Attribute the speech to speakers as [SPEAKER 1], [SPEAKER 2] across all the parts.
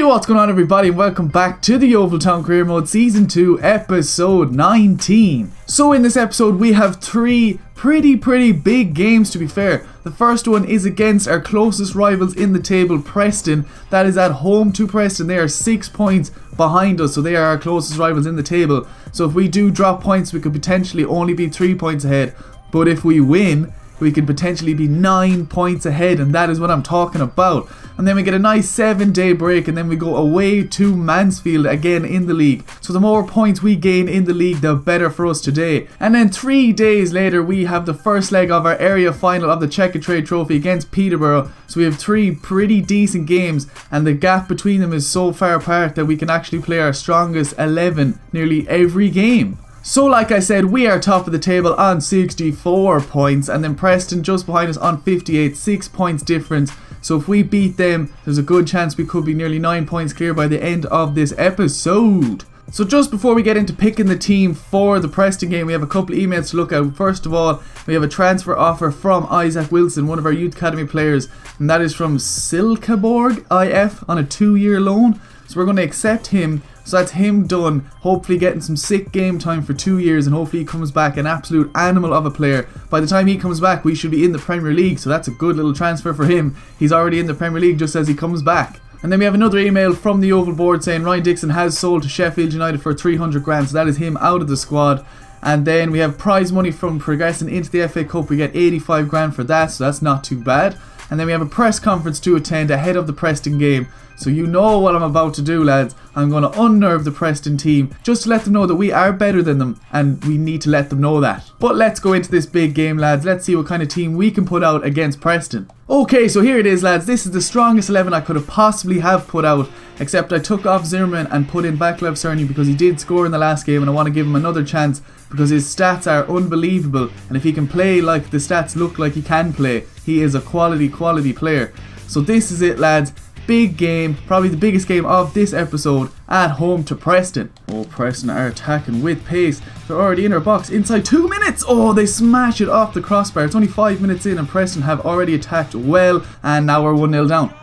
[SPEAKER 1] What's going on, everybody, and welcome back to the Yeovil Town Career Mode Season 2 Episode 19. So in this episode we have three pretty big games, to be fair. The first one is against our closest rivals in the table, Preston. That is at home to Preston. They are 6 points behind us, so they are our closest rivals in the table. So if we do drop points, we could potentially only be 3 points ahead. But if we win, we could potentially be 9 points ahead, and that is what I'm talking about. And then we get a nice 7-day break, and then we go away to Mansfield again in the league. So the more points we gain in the league, the better for us today. And then 3 days later, we have the first leg of our area final of the Check and Trade Trophy against Peterborough. So we have 3 pretty decent games, and the gap between them is so far apart that we can actually play our strongest 11 nearly every game. So like I said, we are top of the table on 64 points, and then Preston just behind us on 58, 6 points difference. So if we beat them, there's a good chance we could be nearly 9 points clear by the end of this episode. So just before we get into picking the team for the Preston game, we have a couple of emails to look at. First of all, we have a transfer offer from Isaac Wilson, one of our Youth Academy players, and that is from Silkeborg IF on a 2-year loan. So we're going to accept him. So that's him done, hopefully getting some sick game time for 2 years, and hopefully he comes back an absolute animal of a player. By the time he comes back, we should be in the Premier League, so that's a good little transfer for him. He's already in the Premier League just as he comes back. And then we have another email from the Yeovil board saying Ryan Dixon has sold to Sheffield United for 300 grand, so that is him out of the squad. And then we have prize money from progressing into the FA Cup. We get 85 grand for that, so that's not too bad. And then we have a press conference to attend ahead of the Preston game. So you know what I'm about to do, lads. I'm going to unnerve the Preston team just to let them know that we are better than them, and we need to let them know that. But let's go into this big game, lads. Let's see what kind of team we can put out against Preston. Okay, so here it is, lads. This is the strongest 11 I could have possibly have put out, except I took off Zimmerman and put in Vaclav Cerny because he did score in the last game, and I want to give him another chance because his stats are unbelievable, and if he can play like the stats look like he can play, he is a quality player. So this is it, lads. Big game, probably the biggest game of this episode, at home to Preston. Oh, Preston are attacking with pace. They're already in our box inside 2 minutes. Oh, they smash it off the crossbar. It's only 5 minutes in and Preston have already attacked well, and now we're 1-0 down.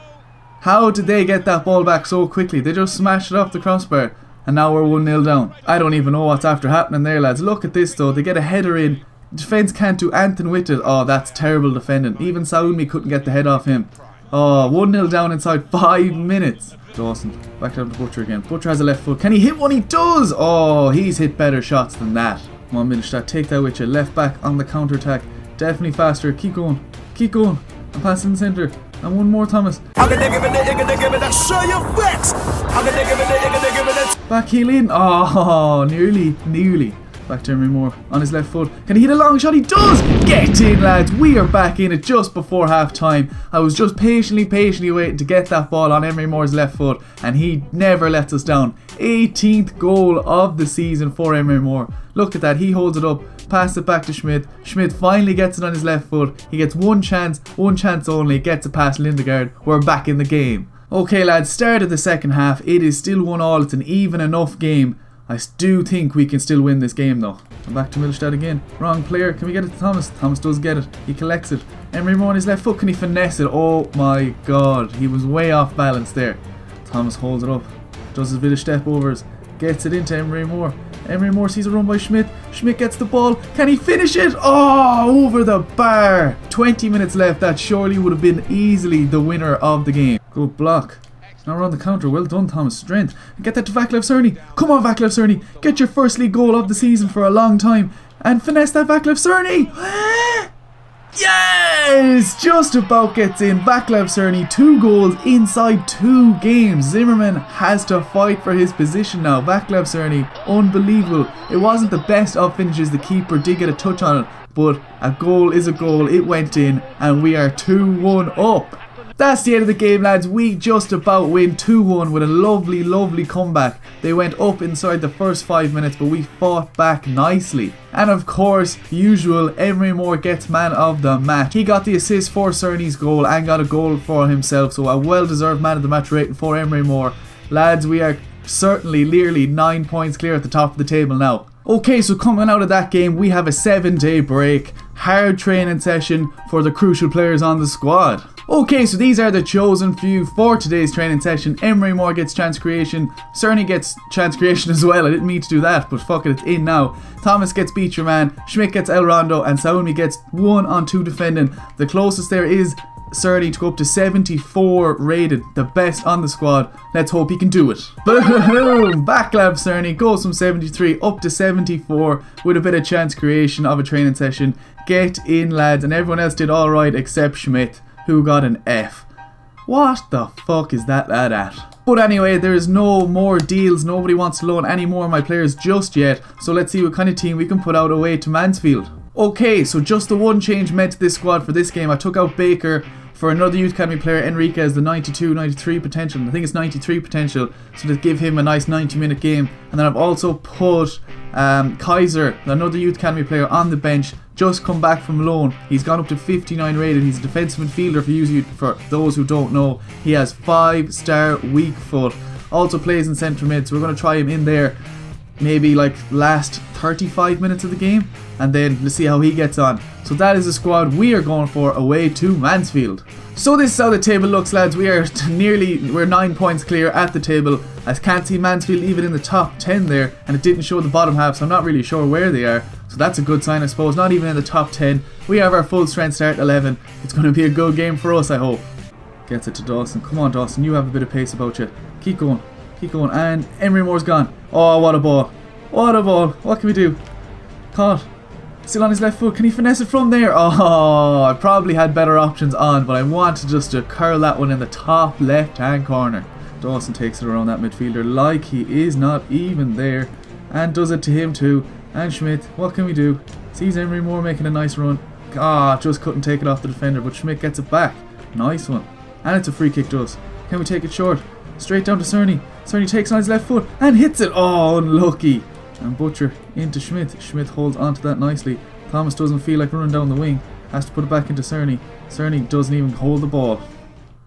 [SPEAKER 1] How did they get that ball back so quickly? They just smashed it off the crossbar and now we're 1-0 down. I don't even know what's after happening there, lads. Look at this though. They get a header in. Defence can't do anything with it. Oh, that's terrible defending. Even Saoumi couldn't get the head off him. Oh, 1-0 down inside 5 minutes. Dawson, back down to Butcher again. Butcher has a left foot. Can he hit one? He does! Oh, he's hit better shots than that. Come on, Middlestad, take that with you. Left back on the counter-attack. Definitely faster. Keep going. Keep going. I'm passing the centre. And one more, Thomas. Back heel in. Oh, nearly. Back to Emery Moore on his left foot. Can he hit a long shot? He does! Get in, lads. We are back in it just before half time. I was just patiently waiting to get that ball on Emery Moore's left foot, and he never lets us down. 18th goal of the season for Emery Moore. Look at that. He holds it up, passes it back to Schmidt. Schmidt finally gets it on his left foot. He gets one chance only, gets it past Lindegaard. We're back in the game. Okay, lads, start of the second half. It is still 1-1. It's an even enough game. I do think we can still win this game though. I'm back to Middlestad again. Wrong player. Can we get it to Thomas? Thomas does get it. He collects it. Emery Moore on his left foot. Can he finesse it? Oh my god. He was way off balance there. Thomas holds it up. Does his bit of step overs. Gets it into Emery Moore. Emery Moore sees a run by Schmidt. Schmidt gets the ball. Can he finish it? Oh, over the bar. 20 minutes left. That surely would have been easily the winner of the game. Good block. Now we're on the counter. Well done, Thomas. Strength. Get that to Vaclav Cerny. Come on, Vaclav Cerny. Get your first league goal of the season for a long time. And finesse that Vaclav Cerny. Yes! Just about gets in. Vaclav Cerny, 2 goals inside 2 games. Zimmerman has to fight for his position now. Vaclav Cerny, unbelievable. It wasn't the best of finishes. The keeper did get a touch on it, but a goal is a goal. It went in, and we are 2-1 up. That's the end of the game, lads. We just about win 2-1 with a lovely comeback. They went up inside the first 5 minutes, but we fought back nicely. And of course, usual, Emery Moore gets man of the match. He got the assist for Cerny's goal and got a goal for himself, so a well-deserved man of the match rating for Emery Moore. Lads, we are certainly nearly 9 points clear at the top of the table now. Okay, so coming out of that game, we have a 7-day break. Hard training session for the crucial players on the squad. Okay, so these are the chosen few for today's training session. Emery Moore gets chance creation. Cerny gets chance creation as well. I didn't mean to do that, but fuck it, it's in now. Thomas gets beat your man. Schmidt gets El Rondo, and Saomi gets 1-on-2 defending. The closest there is Cerny to go up to 74 rated, the best on the squad. Let's hope he can do it. Boom! Backlab Cerny goes from 73 up to 74 with a bit of chance creation of a training session. Get in, lads, and everyone else did alright except Schmidt, who got an F. What the fuck is that lad at? But anyway, there is no more deals. Nobody wants to loan any more of my players just yet. So let's see what kind of team we can put out away to Mansfield. Okay, so just the one change made to this squad for this game. I took out Baker for another Youth Academy player, Enriquez, the 92, 93 potential. I think it's 93 potential, so to give him a nice 90-minute game. And then I've also put Kaiser, another Youth Academy player, on the bench. Just come back from loan. He's gone up to 59 rated. He's a defensive midfielder for those who don't know. He has 5-star weak foot. Also plays in centre mid, so we're going to try him in there maybe like last 35 minutes of the game, and then let's see how he gets on. So that is the squad we are going for away to Mansfield. So this is how the table looks, lads. We're 9 points clear at the table. I can't see Mansfield even in the top 10 there, and it didn't show the bottom half, so I'm not really sure where they are. So that's a good sign, I suppose. Not even in the top 10. We have our full strength start 11. It's going to be a good game for us, I hope. Gets it to Dawson. Come on, Dawson. You have a bit of pace about you. Keep going. Keep going. And Emery Moore's gone. Oh, what a ball. What a ball. What can we do? Caught. Still on his left foot. Can he finesse it from there? Oh, I probably had better options on, but I wanted just to curl that one in the top left-hand corner. Dawson takes it around that midfielder like he is not even there, and does it to him too. And Schmidt, what can we do? Sees Emery Moore making a nice run. Ah, just couldn't take it off the defender, but Schmidt gets it back. Nice one. And it's a free kick to us. Can we take it short? Straight down to Cerny. Cerny takes on his left foot and hits it. Oh, unlucky. And Butcher into Schmidt. Schmidt holds onto that nicely. Thomas doesn't feel like running down the wing. Has to put it back into Cerny. Cerny doesn't even hold the ball.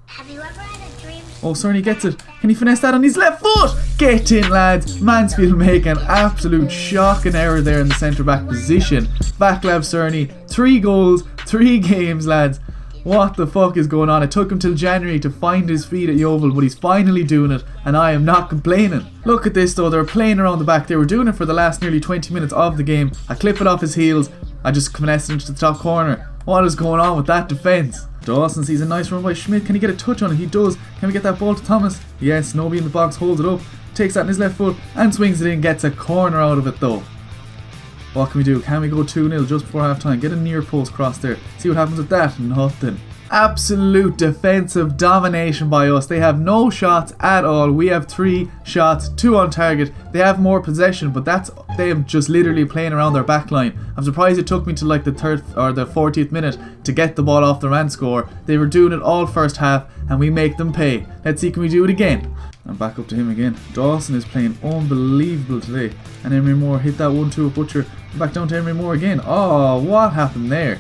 [SPEAKER 2] Have you ever had a dream?
[SPEAKER 1] Oh, Cerny gets it. Can he finesse that on his left foot? Get in, lads. Mansfield make an absolute shocking error there in the centre-back position. Vaclav Cerny, 3 goals, 3 games, lads. What the fuck is going on? It took him till January to find his feet at Yeovil, but he's finally doing it, and I am not complaining. Look at this though, they were playing around the back. They were doing it for the last nearly 20 minutes of the game. I clip it off his heels. I just finessed it into the top corner. What is going on with that defence? Dawson sees a nice run by Schmidt. Can he get a touch on it? He does. Can we get that ball to Thomas? Yes, nobody in the box holds it up. Takes that in his left foot and swings it in. Gets a corner out of it though. What can we do? Can we go 2-0 just before half time? Get a near post cross there. See what happens with that. Nothing. Absolute defensive domination by us. They have no shots at all. We have 3 shots, 2 on target. They have more possession, but that's them just literally playing around their back line. I'm surprised it took me to like the 3rd or the 40th minute to get the ball off the man score. They were doing it all first half, and we make them pay. Let's see, can we do it again? And back up to him again. Dawson is playing unbelievable today. And Emery Moore hit that 1-2 with Butcher. Back down to Emery Moore again. Oh, what happened there?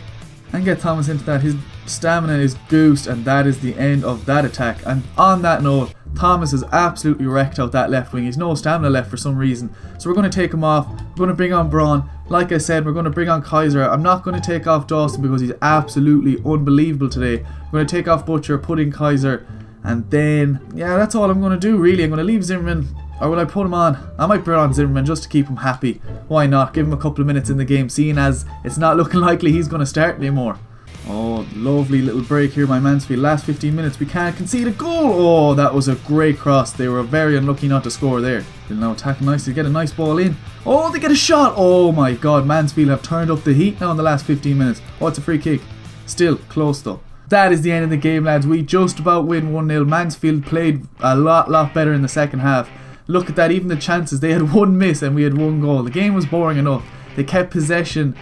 [SPEAKER 1] And get Thomas into that. His stamina is goosed, and that is the end of that attack. And on that note, Thomas is absolutely wrecked out that left wing. He's no stamina left for some reason. So we're going to take him off. We're going to bring on Braun. Like I said, we're going to bring on Kaiser. I'm not going to take off Dawson because he's absolutely unbelievable today. We're going to take off Butcher, put in Kaiser. And then, yeah, that's all I'm going to do really. I'm going to leave Zimmerman, or will I put him on? I might put on Zimmerman just to keep him happy. Why not? Give him a couple of minutes in the game, seeing as it's not looking likely he's going to start anymore. Oh, lovely little break here by Mansfield. Last 15 minutes, we can't concede a goal. Oh, that was a great cross. They were very unlucky not to score there. They're now attacking nicely, get a nice ball in. Oh, they get a shot. Oh my god, Mansfield have turned up the heat now in the last 15 minutes. Oh, it's a free kick. Still close though. That is the end of the game, lads. We just about win 1-0. Mansfield played a lot better in the second half. Look at that, even the chances. They had 1 miss and we had 1 goal. The game was boring enough. They kept possession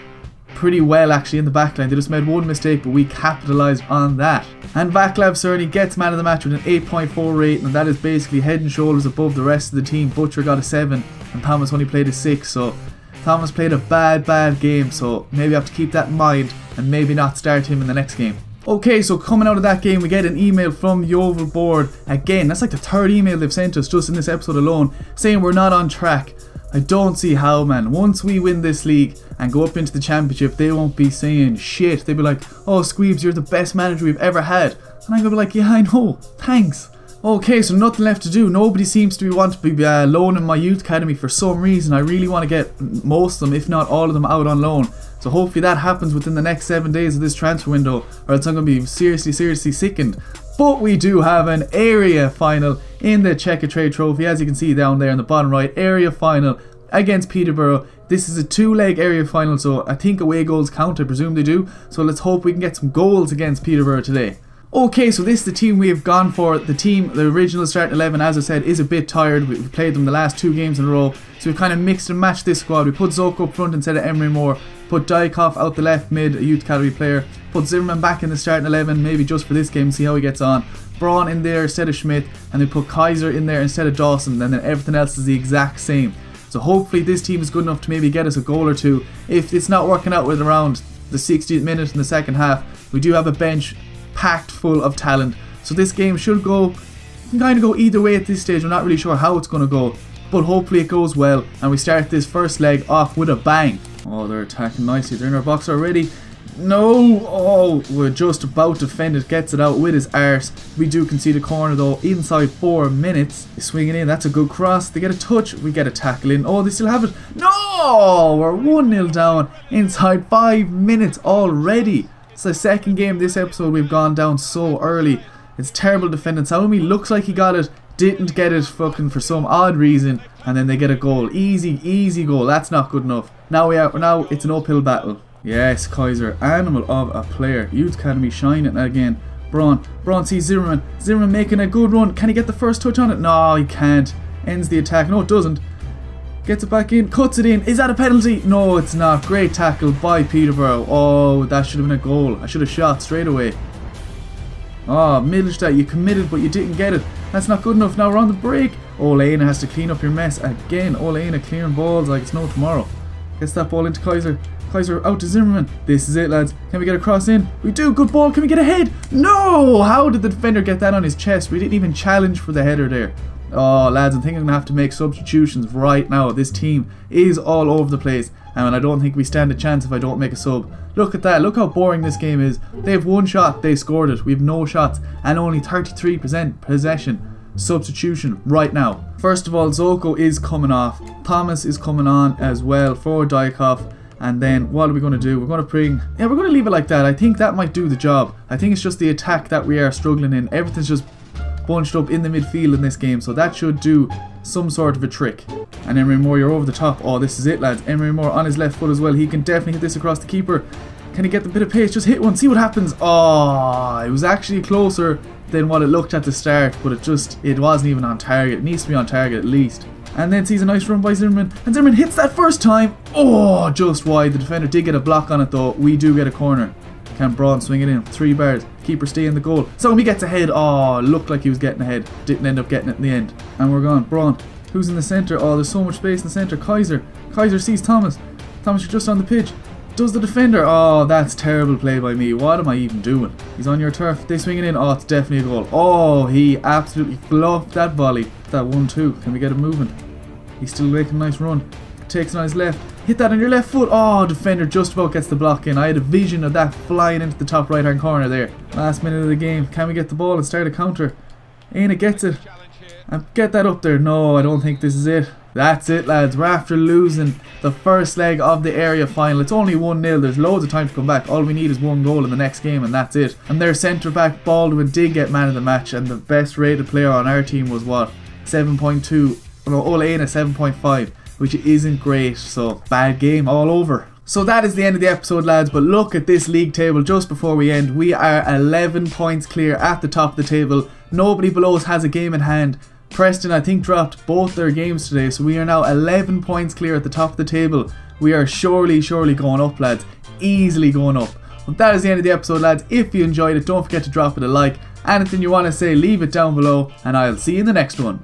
[SPEAKER 1] pretty well actually in the backline. They just made 1 mistake, but we capitalised on that. And Vaclav Cerny gets man of the match with an 8.4 rating, and that is basically head and shoulders above the rest of the team. Butcher got a 7 and Thomas only played a 6, so Thomas played a bad game, so maybe I have to keep that in mind and maybe not start him in the next game. Okay, so coming out of that game, we get an email from Yeovil board. Again, that's like the 3rd email they've sent us just in this episode alone, saying we're not on track. I don't see how, man. Once we win this league and go up into the championship, they won't be saying shit. They'll be like, oh, Squeebs, you're the best manager we've ever had. And I'm going to be like, yeah, I know, thanks. Okay, so nothing left to do. Nobody seems to be wanting to be loaning my youth academy for some reason. I really want to get most of them, if not all of them, out on loan. So hopefully that happens within the next 7 days of this transfer window, or else I'm going to be seriously sickened. But we do have an area final in the Check a Trade Trophy, as you can see down there in the bottom right. Area final against Peterborough. This is a 2-leg area final, so I think away goals count. I presume they do. So let's hope we can get some goals against Peterborough today. Okay, so this is the team we have gone for. The original starting 11, as I said, is a bit tired. We've played them the last 2 games in a row, so we've kind of mixed and matched this squad. We put Zoko up front instead of Emery Moore, put Dykov out the left mid, a youth academy player, put Zimmerman back in the starting 11, maybe just for this game, see how he gets on. Braun in there instead of Schmidt, and then put Kaiser in there instead of Dawson, and then everything else is the exact same. So hopefully this team is good enough to maybe get us a goal or two. If it's not working out with around the 60th minute in the second half, we do have a bench packed full of talent, so this game should go, kind of go either way at this stage. I'm not really sure how it's going to go, but hopefully it goes well and we start this first leg off with a bang. Oh, they're attacking nicely. They're in our box already. No! Oh, we're just about to defend it. Gets it out with his arse. We do concede a corner though inside 4 minutes. Swinging in, that's a good cross. They get a touch, we get a tackle in. Oh, they still have it. No! We're 1-0 down inside 5 minutes already. It's the second game this episode we've gone down so early. It's terrible defending. Salome looks like he got it, didn't get it fucking for some odd reason, and then they get a goal. Easy goal. That's not good enough. Now it's an uphill battle. Yes, Kaiser, animal of a player. Youth Academy shining again. Braun sees Zimmerman. Zimmerman making a good run. Can he get the first touch on it? No, he can't. Ends the attack. No, it doesn't. Gets it back in, cuts it in. Is that a penalty? No, it's not. Great tackle by Peterborough. Oh, that should have been a goal. I should have shot straight away. Oh, Middlestadt, you committed, but you didn't get it. That's not good enough. Now we're on the break. Olena has to clean up your mess again. Olena clearing balls like it's no tomorrow. Gets that ball into Kaiser. Kaiser out to Zimmerman. This is it, lads. Can we get a cross in? We do. Good ball. Can we get a head? No! How did the defender get that on his chest? We didn't even challenge for the header there. Oh, lads, I think I'm going to have to make substitutions right now. This team is all over the place, and I don't think we stand a chance if I don't make a sub. Look at that. Look how boring this game is. They have 1 shot. They scored it. We have no shots and only 33% possession. Substitution right now. First of all, Zoko is coming off. Thomas is coming on as well for Dykov. And then what are we going to do? We're going to leave it like that. I think that might do the job. I think it's just the attack that we are struggling in. Everything's just bunched up in the midfield in this game, so that should do some sort of a trick. And Emery Moore, you're over the top. Oh, this is it, lads. Emery Moore on his left foot as well. He can definitely hit this across the keeper. Can he get the bit of pace? Just hit one, see what happens. Oh, it was actually closer than what it looked at the start, but it wasn't even on target. It needs to be on target at least. And then sees a nice run by Zimmerman, and Zimmerman hits that first time. Oh, just wide. The defender did get a block on it though. We do get a corner. Can Braun swing it in? 3 bars. Keeper stay in the goal. So he gets ahead. Oh, looked like he was getting ahead. Didn't end up getting it in the end. And we're gone. Braun. Who's in the centre? Oh, there's so much space in the centre. Kaiser. Kaiser sees Thomas. Thomas, you're just on the pitch. Does the defender? Oh, that's terrible play by me. What am I even doing? He's on your turf. They swing it in. Oh, it's definitely a goal. Oh, he absolutely fluffed that volley. That 1-2. Can we get him moving? He's still making a nice run. Takes it on his left. Hit that on your left foot. Oh, defender just about gets the block in. I had a vision of that flying into the top right hand corner there. Last minute of the game. Can we get the ball and start a counter? Aina gets it. And get that up there. No, I don't think this is it. That's it, lads. We're after losing the first leg of the area final. It's only 1-0. There's loads of time to come back. All we need is 1 goal in the next game, and that's it. And their centre back Baldwin did get man of the match, and the best rated player on our team was what? 7.2. No, Olena 7.5. Which isn't great, so bad game all over. So that is the end of the episode, lads, but look at this league table just before we end. We are 11 points clear at the top of the table. Nobody below us has a game in hand. Preston, I think, dropped both their games today, so we are now 11 points clear at the top of the table. We are surely going up, lads. Easily going up. Well, that is the end of the episode, lads. If you enjoyed it, don't forget to drop it a like. Anything you want to say, leave it down below, and I'll see you in the next one.